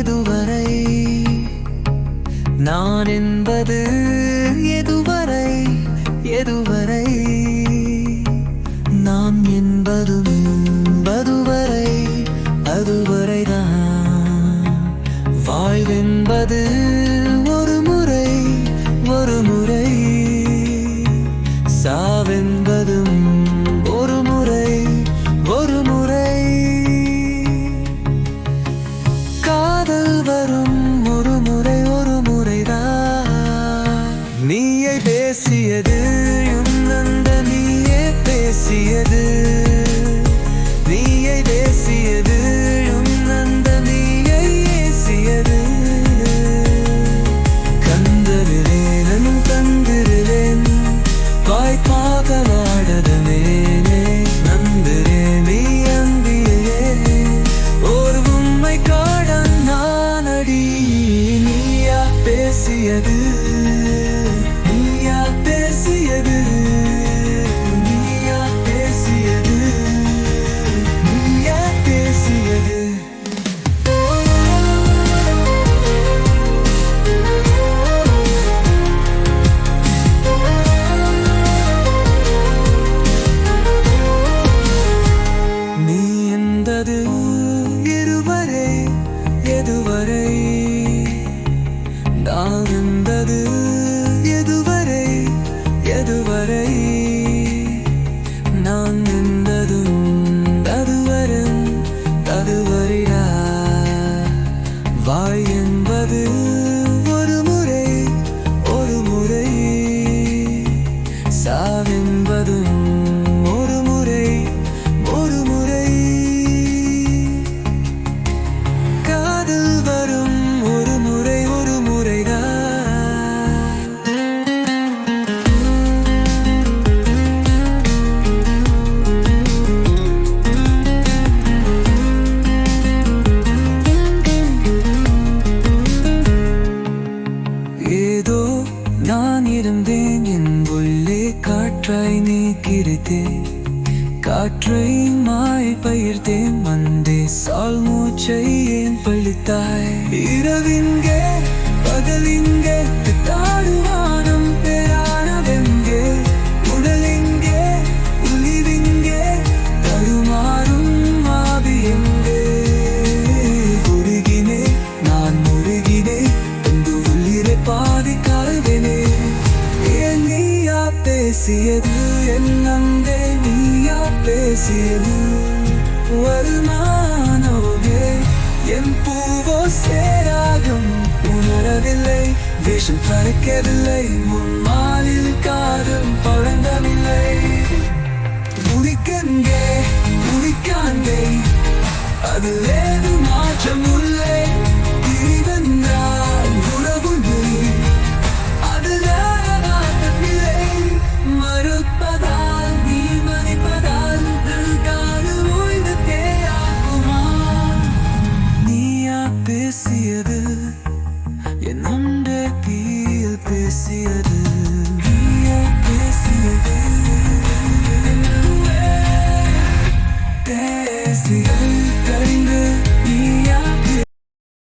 எதுவரை நான் என்பது எதுவரை எதுவரை நாம் என்பதுவரை அதுவரைதான் வாழ்வென்பது ஒரு முறை சாவென்பதும் ஒரு முறை காதல் வரும் ஒரு முறைதான் நீயே பேசியது அந்த நீயே பேசியது நீயே பேசியது அந்த நீயே ஏசியது கந்தருவேன் தந்திருவேன் வாய்ப்பாகலாடதமேனே நந்திரே நீ அந்தியே ஒரு உண்மை காடன் நானடி நீயா பேசியது நீயா பேசியது நீயா பேசியது நீயா பேசியது நீ எந்தது இருவரை எதுவரை நான் எந்தது எதுவரை எதுவரை நான் எந்ததும் அதுவரையா வாய் என்பது ஒரு முறை சாவென்பதும் ஒரு முறை காதல் வரும் ஒரு முறைதான் ஏதோ நான் இருந்தேன் என் உள்ளே காற்றாய் நீ கிடைத்தேன் காற்றை மாய் பயிர்த்தேன் மந்தே சால் மூச்சை ஏன் பழித்தாய் இரவிங்கே பகலிங்கே தாடுவானம் பேரானவெங்கே உடலிங்கே உளிவிங்கே தடுமாறும் ஆவி எங்கே உருகினே நான் முருகினே என்று உள்ளிரை பாதி காய்வேனே ஏன் நீயா பேசியது என் அன்பே நீயா பேசியது வருமானோவே என் பூவோ சேராகும் உணரவில்லை வேஷம் பறக்கவில்லை முன்மாலில் காதல் பழந்தவில்லை முடிக்கங்கே முடிக்காண்டே அதில் ஏது மாற்றம் உள்ள